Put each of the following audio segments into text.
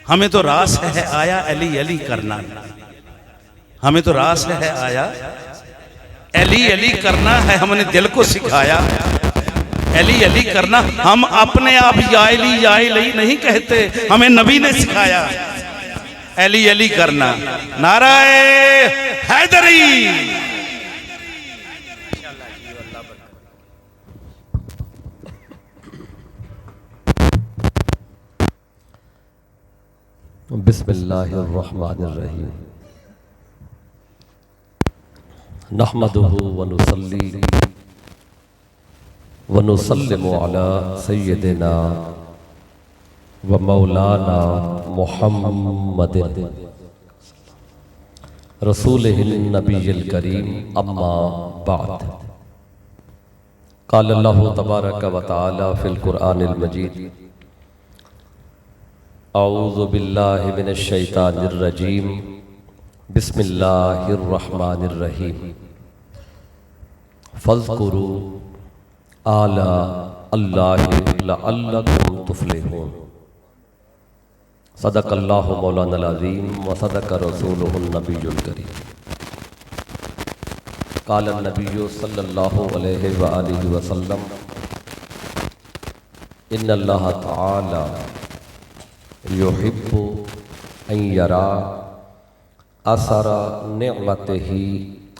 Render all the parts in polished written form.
ہمیں تو راس ہے آیا علی علی کرنا، ہمیں تو راس ہے آیا علی علی کرنا ہے، ہم نے دل کو سکھایا علی علی کرنا۔ ہم اپنے آپ یا علی نہیں کہتے، ہمیں نبی نے سکھایا علی علی کرنا۔ نعرہ حیدری۔ بسم اللہ الرحمن الرحیم۔ نحمدہ ونصلی ونسلم علی سیدنا و مولانا محمد رسولہ النبی الکریم، اما بعد۔ قال اللہ تبارک و تعالی فی القرآن المجید: اعوذ باللہ من الشیطان الرجیم، بسم اللہ الرحمن الرحیم۔ فاذکروا آلاء اللہ لعلکم تفلحون۔ صدق اللہ مولانا العظیم و صدق رسولہ النبی الکریم۔ قال النبی صلی اللہ علیہ وآلہ وسلم: ان اللہ تعالی یحب ان یرا اثر نعمتہ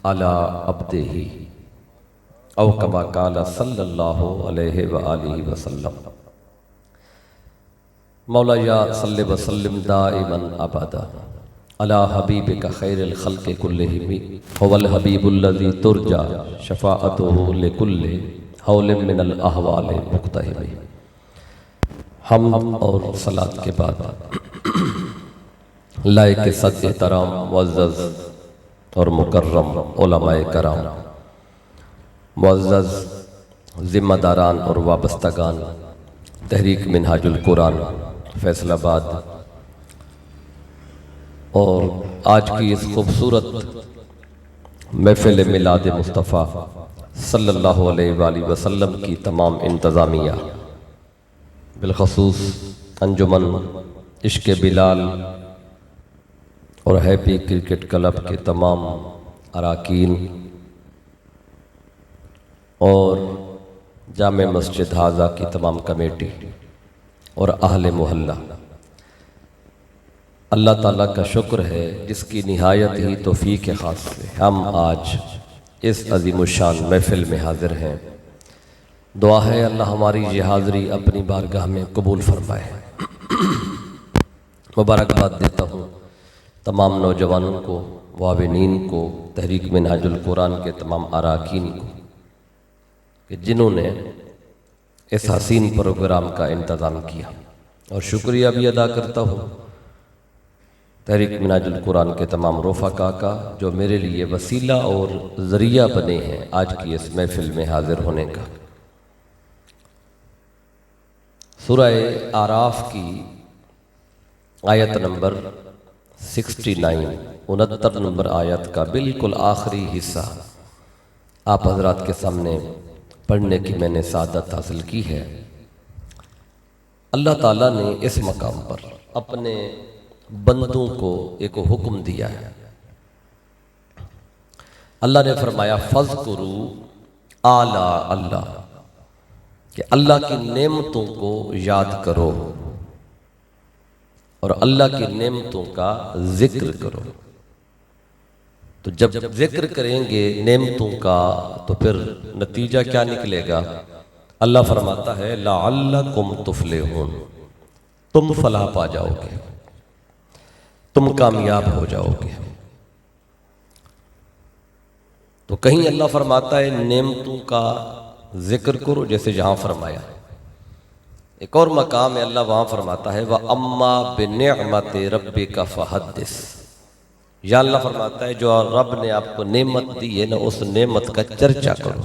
علی عبدہ، او کما قال صلی اللہ علیہ وآلہ وسلم۔ مولا یا صلی وسلم دائما ابدا علی حبیبک خیر الخلق کلہم، هو الحبیب الذی ترجى شفاعتہ لکل حول من الاحوال مقتحم۔ حمد اور صلاۃ کے بعد لائق صد احترام معزز اور مکرم علماء کرام، معزز ذمہ داران اور وابستگان تحریک منہاج القرآن فیصل آباد، اور آج کی اس خوبصورت محفل میلاد مصطفیٰ صلی اللہ علیہ وآلہ وسلم کی تمام انتظامیہ، بالخصوص انجمن عشق بلال اور ہیپی کرکٹ کلب کے تمام اراکین، اور جامع مسجد حاضہ کی تمام کمیٹی اور اہل محلہ، اللہ تعالیٰ کا شکر ہے جس کی نہایت ہی توفیق خاص سے ہم آج اس عظیم الشان محفل میں حاضر ہیں۔ دعا ہے اللہ ہماری یہ حاضری اپنی بارگاہ میں قبول فرمائے۔ مبارکباد دیتا ہوں تمام نوجوانوں کو، معاونین کو، تحریک منہاج القرآن کے تمام اراکین کو کہ جنہوں نے اس حسین پروگرام کا انتظام کیا، اور شکریہ بھی ادا کرتا ہوں تحریک منہاج القرآن کے تمام رفقاء کا جو میرے لیے وسیلہ اور ذریعہ بنے ہیں آج کی اس محفل میں حاضر ہونے کا۔ سورہ اعراف کی آیت نمبر 69، 69 نمبر آیت کا بالکل آخری حصہ آپ حضرات کے سامنے پڑھنے کی میں نے سعادت حاصل کی ہے۔ اللہ تعالیٰ نے اس مقام پر اپنے بندوں کو ایک حکم دیا ہے۔ اللہ نے فرمایا فَاذْكُرُوا آلاء اللہ، کہ اللہ کی نعمتوں کو یاد کرو اور اللہ کی نعمتوں کا ذکر کرو۔ تو جب ذکر کریں گے نعمتوں کا تو پھر نتیجہ کیا نکلے گا؟ اللہ فرماتا ہے لعلکم تفلحون، تم فلاح پا جاؤ گے، تم کامیاب ہو جاؤ گے۔ تو کہیں اللہ فرماتا ہے نعمتوں کا ذکر کرو، جیسے جہاں فرمایا۔ ایک اور مقام ہے اللہ وہاں فرماتا ہے وَأَمَّا بِنِعْمَةِ رَبِّكَ فَحَدِّثْ، یا اللہ فرماتا ہے جو رب نے آپ کو نعمت دی ہے نا، اس نعمت کا چرچا کرو۔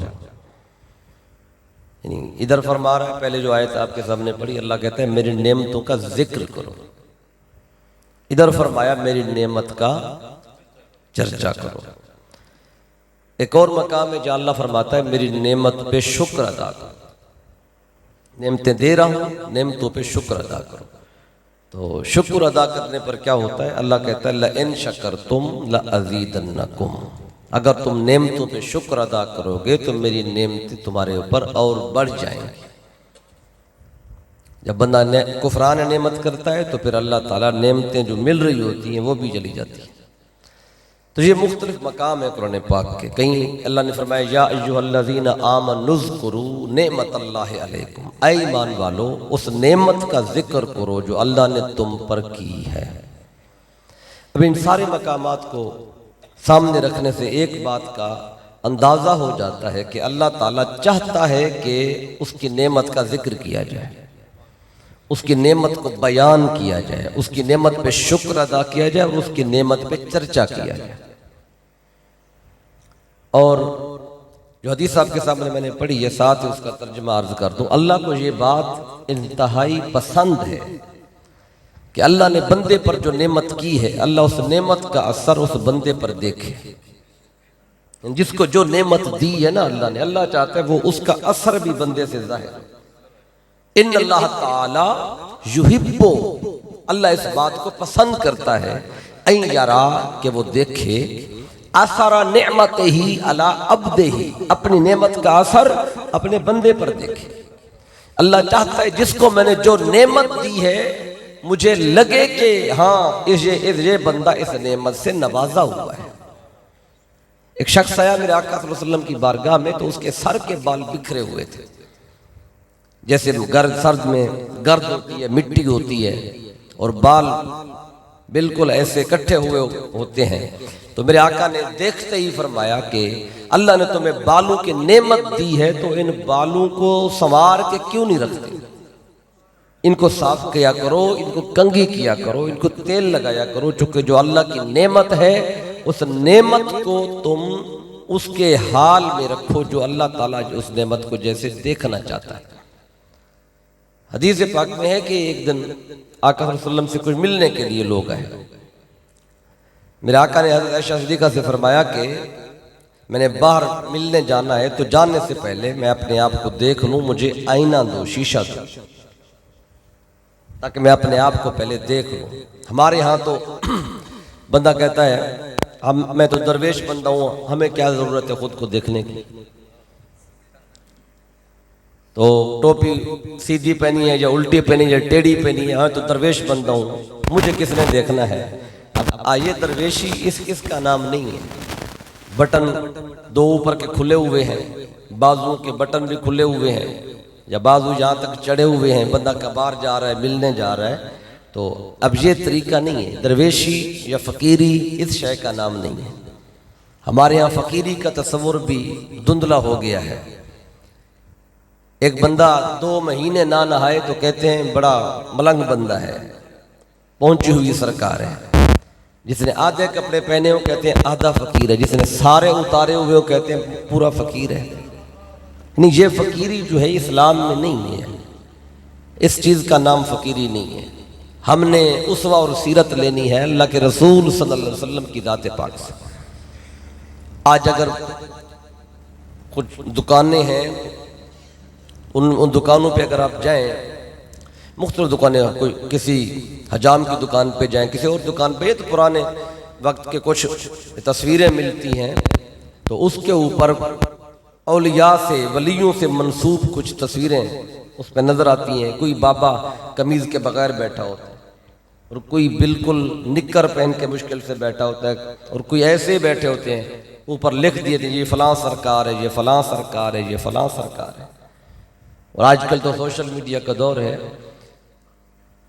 یعنی ادھر فرما رہا ہے، پہلے جو آیت آپ کے سامنے پڑھی اللہ کہتا ہے میری نعمتوں کا ذکر کرو، ادھر فرمایا میری نعمت کا چرچا کرو۔ ایک اور مقام ہے جہاں اللہ فرماتا ہے میری نعمت پہ شکر ادا کرو، نعمتیں دے رہا ہوں، نعمتوں پہ شکر ادا کرو۔ تو شکر ادا کرنے پر کیا ہوتا ہے؟ اللہ کہتا ہے لَإِن شَكَرْتُمْ لَأَزِيدَنَّكُمْ، اگر تم نعمتوں پہ شکر ادا کرو گے تو میری نعمتیں تمہارے اوپر اور بڑھ جائیں گی۔ جب بندہ کفران نعمت کرتا ہے تو پھر اللہ تعالیٰ نعمتیں جو مل رہی ہوتی ہیں وہ بھی چلی جاتی ہیں۔ تو یہ مختلف مقام ہے قرآن پاک کے۔ کہیں اللہ نے فرمایا یا ایھا الذین آمنوا اذکروا نعمت اللہ علیکم، اے ایمان والو اس نعمت کا ذکر کرو جو اللہ نے تم پر کی ہے۔ اب ان سارے مقامات کو سامنے رکھنے سے ایک بات کا اندازہ ہو جاتا ہے کہ اللہ تعالیٰ چاہتا ہے کہ اس کی نعمت کا ذکر کیا جائے، اس کی نعمت کو بیان کیا جائے، اس کی نعمت پہ شکر ادا کیا جائے اور اس کی نعمت پہ چرچا کیا جائے۔ اور جو حدیث آپ کے سامنے میں نے پڑھی ہے ساتھ ہی اس کا ترجمہ عرض کر دوں، اللہ کو یہ بات انتہائی پسند ہے کہ اللہ نے بندے پر جو نعمت کی ہے اللہ اس نعمت کا اثر اس بندے پر دیکھے۔ جس کو جو نعمت دی ہے نا اللہ نے، اللہ چاہتا ہے وہ اس کا اثر بھی بندے سے ظاہر ہے۔ ان اللہ تعالی یحب، اللہ اس بات کو پسند کرتا ہے، این یرا کہ وہ دیکھے اثر نعمت ہی علی عبدہ، اپنی نعمت کا اثر اپنے بندے پر دیکھے۔ اللہ چاہتا ہے جس کو میں نے جو نعمت دی ہے مجھے لگے کہ ہاں یہ بندہ اس نعمت سے نوازا ہوا ہے۔ ایک شخص آیا میرے آقا صلی اللہ علیہ وسلم کی بارگاہ میں تو اس کے سر کے بال بکھرے ہوئے تھے، جیسے سرد میں گرد ہوتی ہے، مٹی ہوتی ہے اور بال بالکل ایسے اکٹھے ہوئے ہوتے ہیں۔ تو میرے آقا نے دیکھتے ہی فرمایا کہ اللہ نے تمہیں بالوں کی نعمت دی ہے تو ان بالوں کو سنوار کے کیوں نہیں رکھتے؟ ان کو صاف کیا کرو، ان کو کنگھی کیا کرو، ان کو تیل لگایا کرو، چونکہ جو اللہ کی نعمت ہے اس نعمت کو تم اس کے حال میں رکھو جو اللہ تعالیٰ اس نعمت کو جیسے دیکھنا چاہتا ہے۔ حدیث پاک میں ہے کہ ایک دن آقا صلی اللہ علیہ وسلم سے کچھ ملنے کے لیے لوگ آئے۔ میرے آقا نے حضرت عائشہ صدیقہ سے فرمایا کہ میں نے باہر ملنے جانا ہے تو جانے سے پہلے میں اپنے آپ کو دیکھ لوں، مجھے آئینہ دو، شیشہ دو، تاکہ میں اپنے آپ کو پہلے دیکھ لوں۔ ہمارے ہاں تو بندہ کہتا ہے میں تو درویش بندہ ہوں، ہمیں کیا ضرورت ہے خود کو دیکھنے کی، تو ٹوپی سیدھی پہنی ہے یا الٹی پہنی ہے یا ٹیڑھی پہنی ہے، ہاں تو درویش بندہ ہوں، مجھے کس نے دیکھنا ہے۔ اب آئیے درویشی اس کا نام نہیں ہے۔ بٹن دو اوپر کے کھلے ہوئے ہیں، بازو کے بٹن بھی کھلے ہوئے ہیں یا بازو یہاں تک چڑھے ہوئے ہیں، بندہ کبار جا رہا ہے، ملنے جا رہا ہے، تو اب یہ طریقہ نہیں ہے۔ درویشی یا فقیری اس شے کا نام نہیں ہے۔ ہمارے ہاں فقیری کا تصور بھی دھندلا ہو گیا ہے۔ ایک بندہ 2 مہینے نہ نہائے تو کہتے ہیں بڑا ملنگ بندہ ہے، پہنچی ہوئی سرکار ہے۔ جس نے آدھے کپڑے پہنے ہو کہتے ہیں آدھا فقیر ہے، جس نے سارے اتارے ہوئے ہو کہتے ہیں پورا فقیر ہے۔ نہیں، یہ فقیری جو ہے اسلام میں نہیں ہے، اس چیز کا نام فقیری نہیں ہے۔ ہم نے اسوہ اور سیرت لینی ہے اللہ کے رسول صلی اللہ علیہ وسلم کی ذات پاک سے۔ آج اگر کچھ دکانیں ہیں، ان دکانوں پہ اگر آپ جائیں، مختلف دکانیں، کوئی کسی حجام کی دکان پہ جائیں، کسی اور دکان پہ، یہ تو پرانے وقت کے کچھ تصویریں ملتی ہیں، تو اس کے اوپر اولیاء سے، ولیوں سے منسوب کچھ تصویریں اس پہ نظر آتی ہیں۔ کوئی بابا قمیض کے بغیر بیٹھا ہوتا ہے اور کوئی بالکل نکر پہن کے مشکل سے بیٹھا ہوتا ہے، اور کوئی ایسے بیٹھے ہوتے ہیں، اوپر لکھ دیے تھے یہ فلاں سرکار ہے، یہ فلاں سرکار ہے، یہ فلاں سرکار ہے۔ اور آج کل تو سوشل میڈیا کا دور ہے،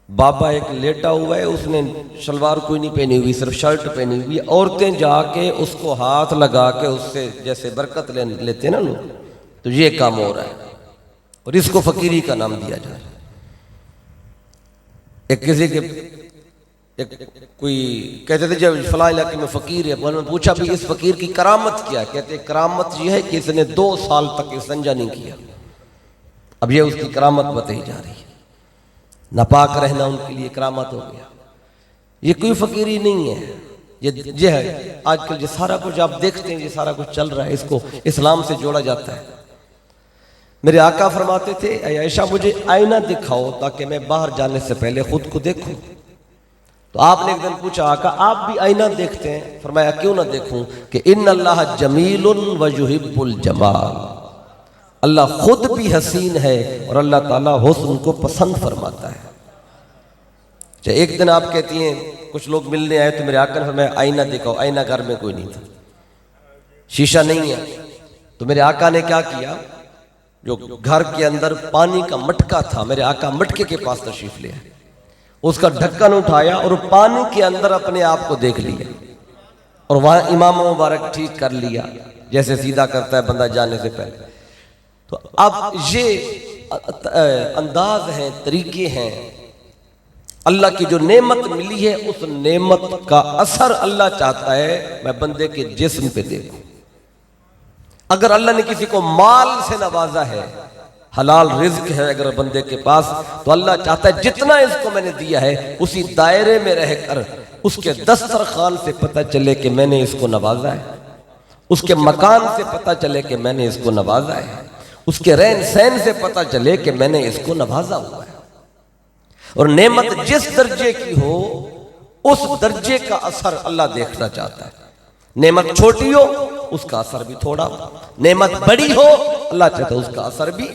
بابا ایک لیٹا ہوا ہے، اس نے شلوار کوئی نہیں پہنی ہوئی، صرف شرٹ پہنی ہوئی، عورتیں جا کے اس کو ہاتھ لگا کے اس سے جیسے برکت لیتے ہیں نا لوگ، تو یہ کام ہو رہا ہے اور اس کو فقیری کا نام دیا جا رہا ہے۔ ایک کسی کے کوئی کہتے تھے جب فلاں علاقے میں فقیر ہے، میں پوچھا بھی اس فقیر کی کرامت کیا؟ کہتے کرامت یہ ہے کہ اس نے 2 سال تک استنجا نہیں کیا۔ اب یہ اس کی کرامت بتائی جا رہی ہے، ناپاک رہنا ان کے لیے کرامت ہو گیا۔ یہ کوئی فقیری نہیں ہے، یہ ہے آج کل یہ سارا کچھ آپ دیکھتے ہیں، یہ سارا کچھ چل رہا ہے، اس کو اسلام سے جوڑا جاتا ہے۔ میرے آقا فرماتے تھے اے عائشہ مجھے آئینہ دکھاؤ تاکہ میں باہر جانے سے پہلے خود کو دیکھوں۔ تو آپ نے ایک دن پوچھا آقا آپ بھی آئینہ دیکھتے ہیں؟ فرمایا کیوں نہ دیکھوں کہ ان اللہ جمیل و یحب الجمال، اللہ خود بھی حسین ہے اور اللہ تعالیٰ حسن کو پسند فرماتا ہے۔ ایک دن آپ کہتی ہیں کچھ لوگ ملنے آئے تو میرے آقا نے فرمایا آئینہ دکھاؤ، آئینہ گھر میں کوئی نہیں تھا، شیشہ نہیں ہے۔ تو میرے آقا نے کیا کیا، جو گھر کے اندر پانی کا مٹکا تھا، میرے آقا مٹکے کے پاس تشریف لے آئے، اس کا ڈھکن اٹھایا اور پانی کے اندر اپنے آپ کو دیکھ لیا اور وہاں امام مبارک ٹھیک کر لیا جیسے سیدھا کرتا ہے بندہ جانے سے پہلے۔ تو اب یہ انداز ہیں، طریقے ہیں، اللہ کی جو نعمت ملی ہے اس نعمت کا اثر اللہ چاہتا ہے میں بندے کے جسم پہ دیکھوں۔ اگر اللہ نے کسی کو مال سے نوازا ہے، حلال رزق ہے اگر بندے کے پاس، تو اللہ چاہتا ہے جتنا اس کو میں نے دیا ہے اسی دائرے میں رہ کر اس کے دسترخوان سے پتہ چلے کہ میں نے اس کو نوازا ہے، اس کے مکان سے پتہ چلے کہ میں نے اس کو نوازا ہے، اس کے رہن سہن سے پتہ چلے کہ میں نے اس کو نوازا ہوا ہے۔ اور نعمت جس درجے کی ہو اس درجے کا اثر اللہ دیکھنا چاہتا ہے۔ نعمت چھوٹی ہو اس کا اثر بھی تھوڑا ہو، نعمت بڑی ہو اللہ چاہتا ہے اس کا اثر بھی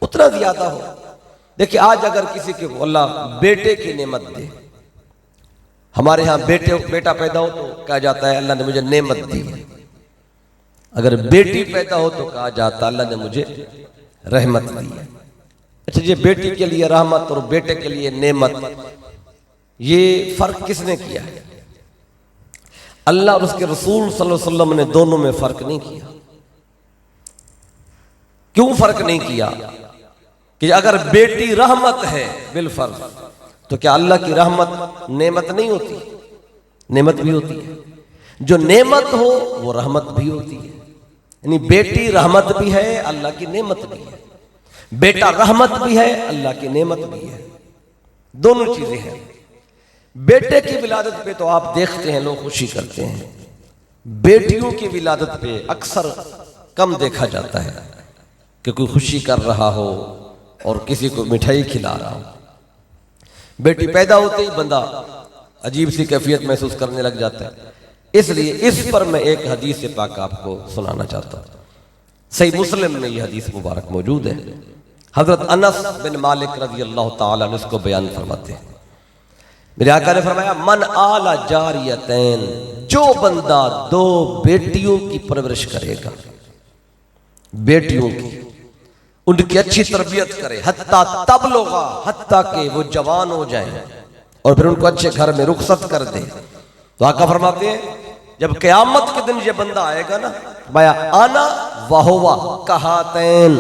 اتنا زیادہ ہو۔ دیکھیں آج اگر کسی کے اللہ بیٹے کی نعمت دے، ہمارے ہاں بیٹا پیدا ہو تو کہا جاتا ہے اللہ نے مجھے نعمت دی، اگر بیٹی پیدا ہو تو کہا جاتا ہے اللہ نے مجھے رحمت دی ہے۔ اچھا یہ بیٹی کے لیے رحمت اور بیٹے کے لیے نعمت، یہ فرق کس نے کیا ہے؟ اللہ اور اس کے رسول صلی اللہ علیہ وسلم نے دونوں میں فرق نہیں کیا۔ کیوں فرق نہیں کیا؟ کہ اگر بیٹی رحمت ہے بالفرض تو کیا اللہ کی رحمت نعمت نہیں ہوتی؟ نعمت بھی ہوتی ہے۔ جو نعمت ہو وہ رحمت بھی ہوتی ہے، یعنی بیٹی رحمت بھی ہے اللہ کی نعمت بھی ہے، بیٹا رحمت بھی ہے اللہ کی نعمت بھی ہے، دونوں چیزیں ہیں۔ بیٹے کی ولادت پہ تو آپ دیکھتے ہیں لوگ خوشی کرتے ہیں، بیٹیوں کی ولادت پہ اکثر کم دیکھا جاتا ہے کہ کوئی خوشی کر رہا ہو اور کسی کو مٹھائی کھلا رہا ہو۔ بیٹی پیدا ہوتے ہی بندہ عجیب سی کیفیت محسوس کرنے لگ جاتا ہے۔ اس لیے اس پر میں ایک حدیث پاک آپ کو سنانا چاہتا ہوں، صحیح مسلم میں یہ حدیث مبارک موجود ہے۔ حضرت انس بن مالک رضی اللہ تعالیٰ عنہ اس کو بیان فرماتے ہیں، میرے آقا نے فرمایا من آل جاریتین، جو بندہ دو بیٹیوں کی پرورش کرے گا، بیٹیوں کی، ان کی اچھی تربیت کرے، حتیٰ تبلغا، حتیٰ کہ وہ جوان ہو جائیں اور پھر ان کو اچھے گھر میں رخصت کر دے، تو آقا فرماتے ہیں جب قیامت کے دن یہ بندہ آئے گا نا، بایا آنا وہوا کہاتین،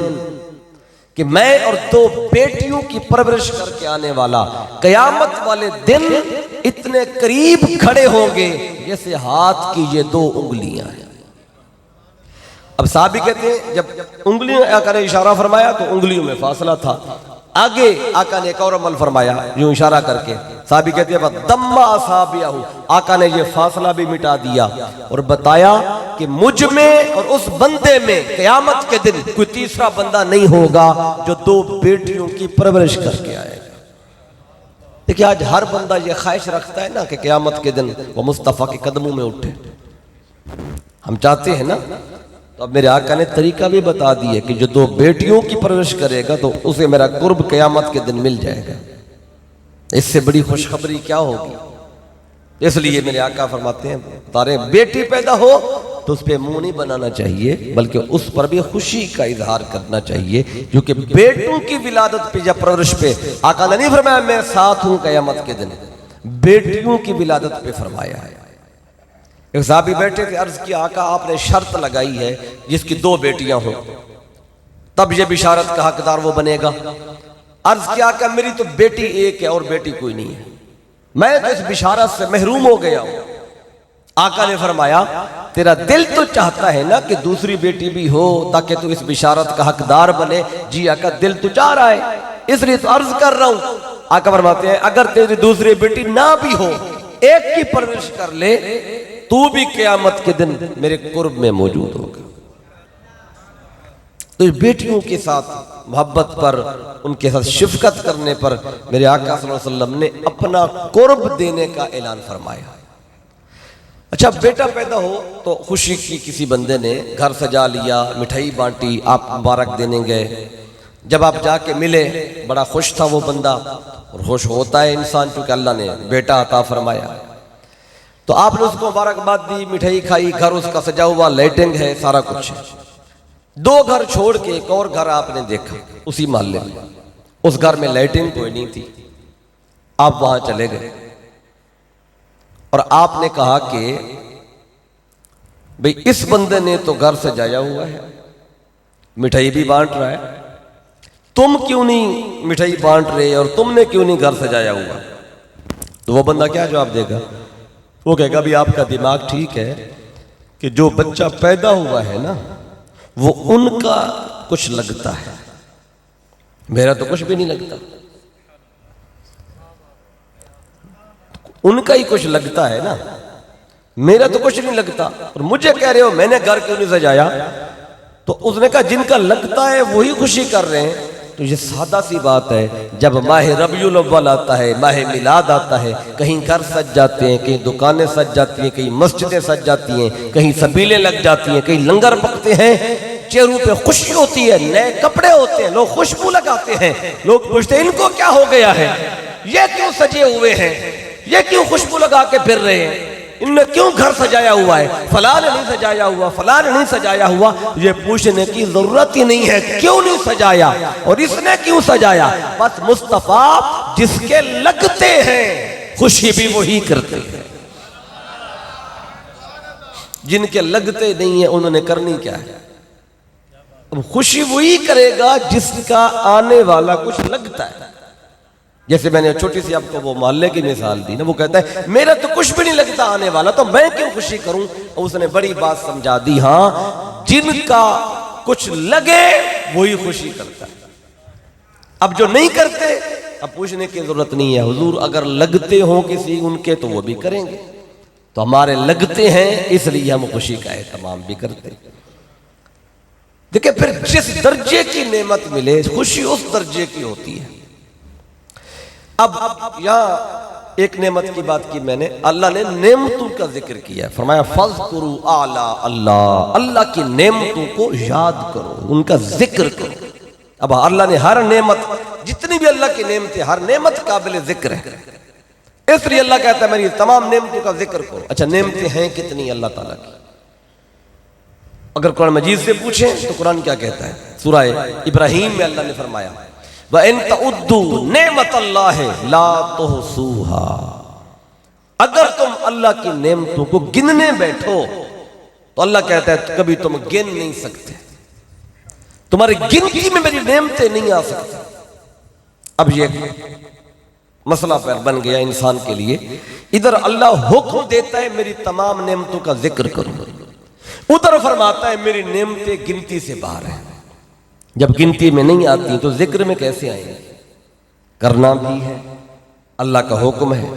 کہ میں اور دو بیٹیوں کی پرورش کر کے آنے والا قیامت والے دن اتنے قریب کھڑے ہوں گے جیسے ہاتھ کی یہ دو انگلیاں ہیں۔ اب صحابی کہتے ہیں جب انگلیوں آقا نے اشارہ فرمایا تو انگلیوں میں فاصلہ تھا، آگے آقا نے ایک اور عمل فرمایا یوں اشارہ کر کے، صحابی کہتے ہیں دمّ اصابعہ، آقا نے یہ فاصلہ بھی مٹا دیا اور بتایا کہ مجھ میں اور اس بندے میں قیامت کے دن کوئی تیسرا بندہ نہیں ہوگا جو دو بیٹیوں کی پرورش کر کے آئے گا۔ دیکھیں آج ہر بندہ یہ خواہش رکھتا ہے نا کہ قیامت کے دن وہ مصطفیٰ کے قدموں میں اٹھے، ہم چاہتے ہیں نا۔ تو اب میرے آقا نے طریقہ بھی بتا دیا کہ جو دو بیٹیوں کی پرورش کرے گا تو اسے میرا قرب قیامت کے دن مل جائے گا، اس سے بڑی خوشخبری کیا ہوگی؟ اس لیے میرے آقا فرماتے ہیں تارے بیٹی پیدا ہو تو اس پہ منہ نہیں بنانا چاہیے بلکہ اس پر بھی خوشی کا اظہار کرنا چاہیے، کیونکہ بیٹوں کی ولادت پہ یا پرورش پہ آقا نے نہیں فرمایا میں ساتھ ہوں قیامت کے دن، بیٹیوں کی ولادت پہ فرمایا ہے۔ ایک صحابی بیٹھے تھے، عرض کیا آقا آپ نے شرط لگائی ہے جس کی دو بیٹیاں ہوں تب یہ بشارت کا حقدار وہ بنے گا۔ عرض کیا آقا میری تو بیٹی ایک ہے اور بیٹی کوئی نہیں ہے، میں تو اس بشارت سے محروم ہو گیا ہوں۔ آقا نے فرمایا تیرا دل تو چاہتا ہے نا کہ دوسری بیٹی بھی ہو تاکہ تو اس بشارت کا حقدار بنے؟ جی آقا دل تو چاہ رہا ہے، اس لیے تو عرض کر رہا ہوں۔ آقا فرماتے ہیں اگر تیری دوسری بیٹی نہ بھی ہو، ایک کی پرورش کر لے، تو بھی قیامت کے دن میرے قرب میں موجود ہوگا۔ تو بیٹیوں کے ساتھ محبت پر، ان کے ساتھ شفقت کرنے پر میرے آقا صلی اللہ علیہ وسلم نے اپنا قرب دینے کا اعلان فرمایا۔ اچھا، بیٹا پیدا ہو تو خوشی کی کسی بندے نے گھر سجا لیا، مٹھائی بانٹی، آپ مبارک دینے گئے۔ جب آپ جا کے ملے، بڑا خوش تھا وہ بندہ، اور خوش ہوتا ہے انسان کیونکہ اللہ نے بیٹا عطا فرمایا۔ تو آپ نے اس کو مبارکباد دی، مٹھائی کھائی، گھر اس کا سجا ہوا، لائٹنگ ہے، سارا کچھ ہے۔ 2 گھر چھوڑ کے ایک اور گھر آپ نے دیکھا اسی محلے میں، اس گھر میں لائٹنگ کوئی نہیں تھی۔ آپ وہاں چلے گئے اور آپ نے کہا کہ بھئی اس بندے نے تو گھر سجایا ہوا ہے، مٹھائی بھی بانٹ رہا ہے، تم کیوں نہیں مٹھائی بانٹ رہے اور تم نے کیوں نہیں گھر سجایا ہوا؟ تو وہ بندہ کیا جواب دے گا؟ وہ کہے گا بھی آپ کا دماغ ٹھیک ہے کہ جو بچہ پیدا ہوا ہے نا وہ ان کا کچھ لگتا ہے، میرا تو کچھ بھی نہیں لگتا، ان کا ہی کچھ لگتا ہے نا، میرا تو کچھ نہیں لگتا، اور مجھے کہہ رہے ہو میں نے گھر کیوں نہیں سجایا؟ تو اس نے کہا جن کا لگتا ہے وہی خوشی کر رہے ہیں۔ تو یہ سادہ سی بات ہے، جب ماہ ربیع الاول آتا ہے، ماہ میلاد آتا ہے، کہیں گھر سج جاتے ہیں، کہیں دکانیں سج جاتی ہیں، کہیں مسجدیں سج جاتی ہیں، کہیں سبیلیں لگ جاتی ہیں، کہیں لنگر پکتے ہیں، چہروں پہ خوشی ہوتی ہے، نئے کپڑے ہوتے ہیں، لوگ خوشبو لگاتے ہیں، لوگ پوچھتے ہیں ان کو کیا ہو گیا ہے، یہ کیوں سجے ہوئے ہیں، یہ کیوں خوشبو لگا کے پھر رہے ہیں، ان نے کیوں گھر سجایا ہوا ہے، فلاں نے نہیں سجایا ہوا، فلاں نے نہیں سجایا ہوا۔ یہ پوچھنے کی ضرورت ہی نہیں ہے کیوں نہیں سجایا اور اس نے کیوں سجایا، بس مصطفیٰ جس کے لگتے ہیں خوشی بھی وہی کرتے ہیں، جن کے لگتے نہیں ہیں انہوں نے کرنی کیا ہے؟ اب خوشی وہی کرے گا جس کا آنے والا کچھ لگتا ہے۔ جیسے میں نے چھوٹی سی آپ کو وہ محلے کی مثال دی نا، وہ کہتا ہے میرا تو کچھ بھی نہیں لگتا آنے والا، تو میں کیوں خوشی کروں؟ اس نے بڑی بات سمجھا دی، ہاں جن کا کچھ لگے وہی خوشی کرتا ہے، اب جو نہیں کرتے اب پوچھنے کی ضرورت نہیں ہے، حضور اگر لگتے ہوں کسی ان کے تو وہ بھی کریں گے، تو ہمارے لگتے ہیں اس لیے ہم خوشی کا اہتمام بھی کرتے ہیں۔ دیکھیں پھر جس درجے کی نعمت ملے خوشی اس درجے کی ہوتی ہے۔ اب یہاں ایک نعمت کی بات کی میں نے، اللہ نے نعمتوں کا ذکر کیا ہے، فرمایا فَاذْكُرُوا آلَاءَ اللَّهِ، اللہ کی نعمتوں کو یاد کرو، ان کا ذکر کرو۔ اب اللہ نے ہر نعمت، جتنی بھی اللہ کی نعمتیں، ہر نعمت قابل ذکر ہے، اس لیے اللہ کہتا ہے میری تمام نعمتوں کا ذکر کرو۔ اچھا نعمتیں ہیں کتنی اللہ تعالیٰ کی؟ اگر قرآن مجید سے پوچھیں تو قرآن کیا کہتا ہے؟ سورہ ابراہیم میں اللہ نے فرمایا وَإِن تَعُدُّوا نِعْمَتَ اللَّهِ لَا تُحْصُوهَا، اگر تم اللہ کی نعمتوں کو گننے بیٹھو تو اللہ کہتا ہے کبھی تم گن نہیں سکتے، تمہاری گنتی میں میری نعمتیں نہیں آ سکتی۔ اب یہ مسئلہ پر بن گیا انسان کے لیے، ادھر اللہ حکم دیتا ہے میری تمام نعمتوں کا ذکر کرو، ادھر فرماتا ہے میری نعمتیں گنتی سے باہر ہیں، جب گنتی میں نہیں آتی تو ذکر میں کیسے آئیں گے؟ کرنا بھی ہے، اللہ کا حکم ہے،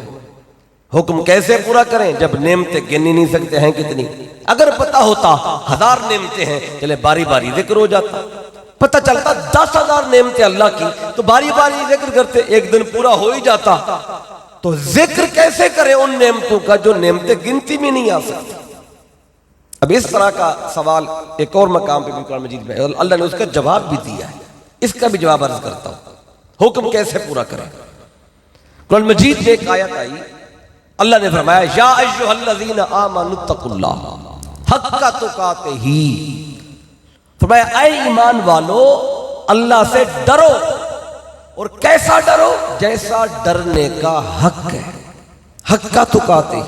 حکم کیسے پورا کریں جب نعمتیں گن ہی نہیں سکتے ہیں کتنی؟ اگر پتہ ہوتا 1000 نعمتیں ہیں چلے باری باری ذکر ہو جاتا، پتہ چلتا 10,000 نعمتیں اللہ کی تو باری باری ذکر کرتے، ایک دن پورا ہو ہی جاتا۔ تو ذکر کیسے کریں ان نعمتوں کا جو نعمتیں گنتی میں نہیں آ سکتی؟ اب اس طرح کا سوال ایک اور مقام پہ بھی قرآن مجید میں اللہ نے اس کا جواب بھی دیا ہے، اس کا بھی جواب عرض کرتا ہوں، حکم کیسے پورا کریں۔ قرآن مجید میں ایک آیت آئی، اللہ نے فرمایا یا ایھا الذین آمنوا اتقوا اللہ حق تقاتہ، فرمایا اے ایمان والو اللہ سے ڈرو، اور کیسا ڈرو؟ جیسا ڈرنے کا حق ہے، حق تقاتہ،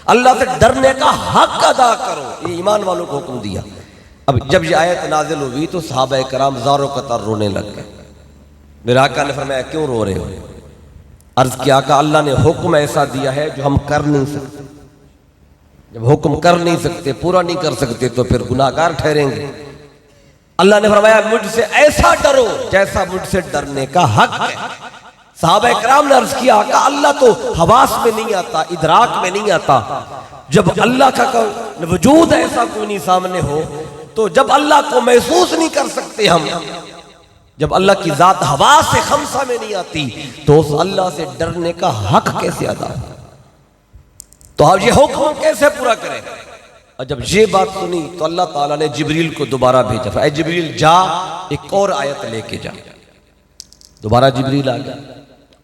اللہ سے ڈرنے کا حق ادا کرو، یہ ایمان والوں کو حکم دیا۔ اب جب یہ آیت نازل ہوئی تو صحابہ کرام زاروں قطار رونے لگ گئے۔ میرے آقا نے فرمایا کیوں رو رہے ہو؟ عرض کیا آقا اللہ نے حکم ایسا دیا ہے جو ہم کر نہیں سکتے، جب حکم کر نہیں سکتے، پورا نہیں کر سکتے تو پھر گناہگار ٹھہریں گے۔ اللہ نے فرمایا مجھ سے ایسا ڈرو جیسا مجھ سے ڈرنے کا حق ہے۔ صحابہ کرام نے عرض کیا آقا اللہ تو حواس میں نہیں آتا، ادراک میں نہیں آتا، جب اللہ کا وجود ایسا کوئی نہیں سامنے ہو تو جب اللہ کو محسوس نہیں کر سکتے ہم، جب اللہ کی ذات حواس خمسہ میں نہیں آتی، تو اس اللہ سے ڈرنے کا حق کیسے ادا ہو؟ تو آپ یہ حکم کیسے پورا کریں؟ اور جب یہ بات سنی تو اللہ تعالیٰ نے جبریل کو دوبارہ بھیجا، اے جبریل جا ایک اور آیت لے کے جا۔ دوبارہ جبریل آ گیا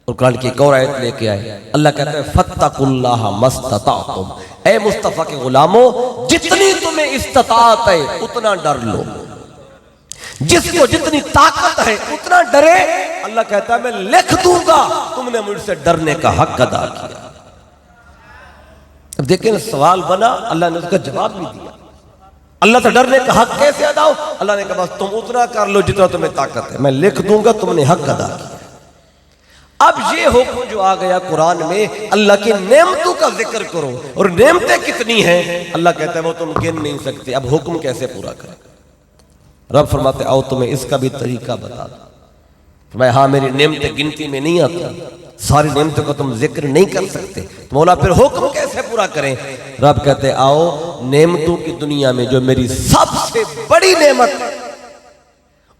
اور قرآن کی ایک اور آیت لے کے آئے۔ اللہ کہتا ہے فَاتَّقُوا اللَّهَ مَا اسْتَطَعْتُمْ، اے مصطفیٰ کے غلاموں جتنی تمہیں استطاعت ہے اتنا ڈر لو، جس کو جتنی طاقت ہے اتنا ڈرے۔ اللہ کہتا ہے میں لکھ دوں گا، تم نے مجھ سے ڈرنے کا حق ادا کیا۔ اب دیکھیں سوال بنا، اللہ نے اس کا جواب بھی دیا۔ اللہ سے ڈرنے کا حق کیسے ادا ہو؟ اللہ نے کہا بس تم اتنا کر لو جتنا تمہیں طاقت ہے، میں لکھ دوں گا، تم نے حق ادا کیا۔ اب یہ حکم جو آ گیا قرآن میں، اللہ کی نعمتوں کا ذکر کرو، اور نعمتیں کتنی ہیں اللہ کہتا ہے وہ تم گن نہیں سکتے۔ اب حکم کیسے پورا کریں؟ رب فرماتے آؤ تمہیں اس کا بھی طریقہ بتا دوں۔ فرمایا ہاں میری نعمتیں گنتی میں نہیں آتی، ساری نعمتوں کا تم ذکر نہیں کر سکتے، تو مولا پھر حکم کیسے پورا کریں؟ رب کہتے آؤ نعمتوں کی دنیا میں جو میری سب سے بڑی نعمت،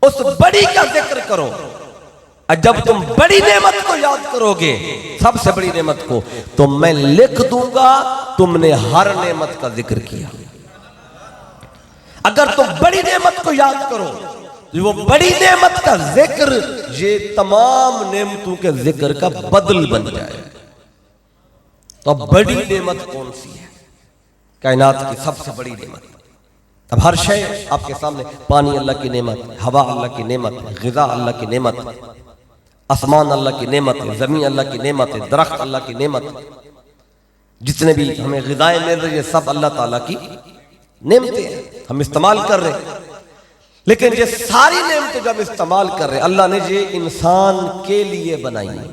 اس بڑی کا ذکر کرو۔ اور جب تم بڑی نعمت کو یاد کرو گے، سب سے بڑی نعمت کو، تو میں لکھ دوں گا تم نے ہر نعمت کا ذکر کیا۔ اگر تم بڑی نعمت کو یاد کرو، وہ بڑی نعمت کا ذکر یہ تمام نعمتوں کے ذکر کا بدل بن جائے۔ تو اب بڑی نعمت کون سی ہے؟ کائنات کی سب سے بڑی نعمت۔ اب ہر شے آپ کے سامنے، پانی اللہ کی نعمت، ہوا اللہ کی نعمت، غذا اللہ کی نعمت، آسمان اللہ کی نعمت ہے، زمین اللہ کی نعمت ہے، درخت اللہ کی نعمت، جتنے بھی ہمیں غذائیں مل رہی ہے سب اللہ تعالیٰ کی نعمتیں ہیں، ہم استعمال کر رہے ہیں۔ لیکن یہ ساری نعمتیں جب استعمال کر رہے ہیں، اللہ نے یہ انسان کے لیے بنائی ہے۔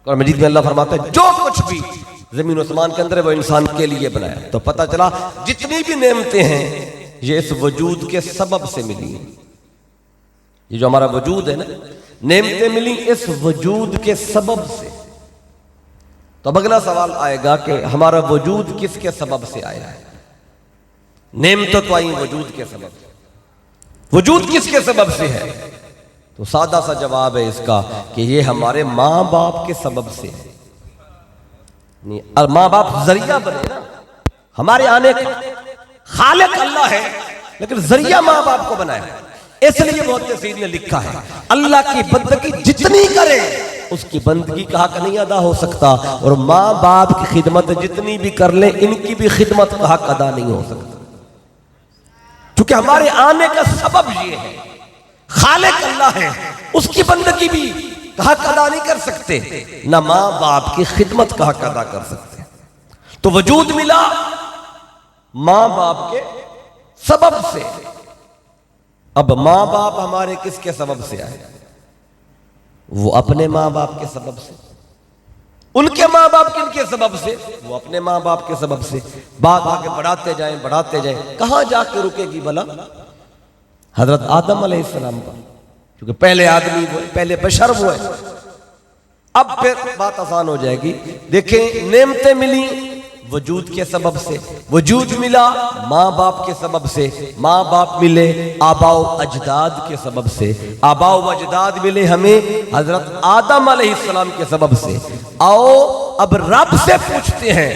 قرآن مجید میں اللہ فرماتا ہے جو کچھ بھی زمین و آسمان کے اندر ہے وہ انسان کے لیے بنایا۔ تو پتہ چلا جتنی بھی نعمتیں ہیں یہ اس وجود کے سبب سے ملی ہیں۔ یہ جو ہمارا وجود ہے نا، نعمتیں ملی اس وجود کے سبب سے۔ تو اب اگلا سوال آئے گا کہ ہمارا وجود کس کے سبب سے آیا ہے؟ نعمتیں تو آئیں وجود کے سبب سے، وجود کس کے سبب سے ہے؟ تو سادہ سا جواب ہے اس کا کہ یہ ہمارے ماں باپ کے سبب سے ہے۔ اور ماں باپ ذریعہ بنے نا ہمارے آنے کا، خالق اللہ ہے لیکن ذریعہ ماں باپ کو بنایا ہے۔ اس لیے بہت تفسیر نے لکھا ہے اللہ کی بندگی جتنی کرے اس کی بندگی کا حق نہیں ادا ہو سکتا، اور ماں باپ کی خدمت جتنی بھی کر لیں ان کی بھی خدمت کا حق ادا نہیں ہو سکتا، کیونکہ ہمارے آنے کا سبب یہ ہے۔ خالق اللہ ہے، اس کی بندگی بھی حق ادا نہیں کر سکتے، نہ ماں باپ کی خدمت کا حق ادا کر سکتے۔ تو وجود ملا ماں باپ کے سبب سے۔ اب ماں باپ ہمارے کس کے سبب سے آئے؟ وہ اپنے ماں باپ کے سبب سے۔ ان کے ماں باپ کن کے سبب سے؟ وہ اپنے ماں باپ کے سبب سے۔ بات آگے بڑھاتے جائیں بڑھاتے جائیں، کہاں جا کے رکے گی بلا؟ حضرت آدم علیہ السلام پر، کیونکہ پہلے آدمی ہوئے، پہلے بشر ہوئے۔ اب پھر بات آسان ہو جائے گی۔ دیکھیں نعمتیں ملی وجود کے سبب سے، وجود ملا ماں باپ کے سبب سے، ماں باپ ملے آباء و اجداد کے سبب سے، آباء و اجداد ملے ہمیں حضرت آدم علیہ السلام کے سبب سے۔ آؤ اب رب سے پوچھتے ہیں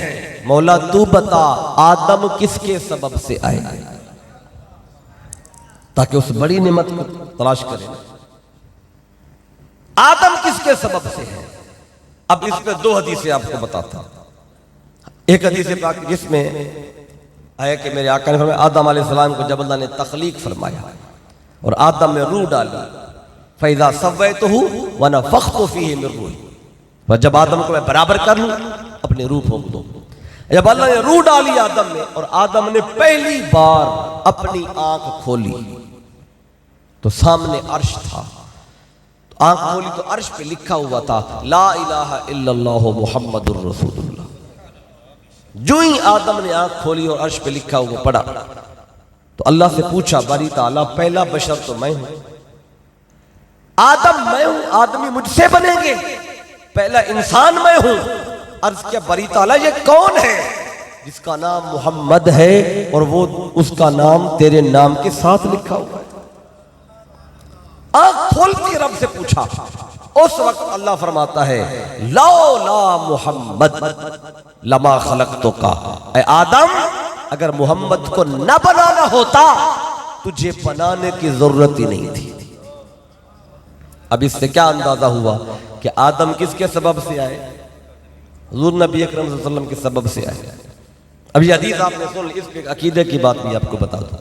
مولا تو بتا آدم کس کے سبب سے آئے، تاکہ اس بڑی نعمت کو تلاش کریں۔ آدم کس کے سبب سے ہے؟ اب اس پہ دو حدیثیں آپ کو بتاتا ہوں۔ ایک حدیث پاک جس میں آیا کہ میرے آقا نے فرمایا آدم علیہ السلام کو جب اللہ نے تخلیق فرمایا اور آدم میں روح ڈالی، فَإِذَا سَوَّيْتُهُ وَنَفَخْتُ فِيهِ مِن رُوحِي، اور جب آدم کو میں برابر کر لوں اپنے روح پھونک دوں۔ جب اللہ نے روح ڈالی آدم میں اور آدم نے پہلی بار اپنی آنکھ کھولی تو سامنے عرش تھا۔ آنکھ کھولی تو عرش پہ لکھا ہوا تھا لا الہ الا اللہ محمد الرسول اللہ۔ جو ہی آدم نے آنکھ کھولی اور عرش پہ لکھا ہوا پڑھا تو اللہ سے پوچھا باری تعالیٰ پہلا بشر تو میں ہوں، آدم میں ہوں، آدمی مجھ سے بنیں گے، پہلا انسان میں ہوں۔ عرض کیا باری تعالیٰ یہ کون ہے؟ جس کا نام محمد ہے اور وہ اس کا نام تیرے نام کے ساتھ لکھا ہوا ہے۔ آنکھ کھول کے رب سے پوچھا، اس وقت اللہ فرماتا ہے لولا محمد لما خلقتک، اے آدم اگر محمد کو نہ بنانا ہوتا تجھے بنانے کی ضرورت ہی نہیں تھی۔ اب اس سے کیا اندازہ ہوا کہ آدم کس کے سبب سے آئے؟ حضور نبی اکرم صلی اللہ علیہ وسلم کے سبب سے آئے۔ اب یہ حدیث آپ نے سن لی، اس پہ عقیدے کی بات بھی آپ کو بتا دوں۔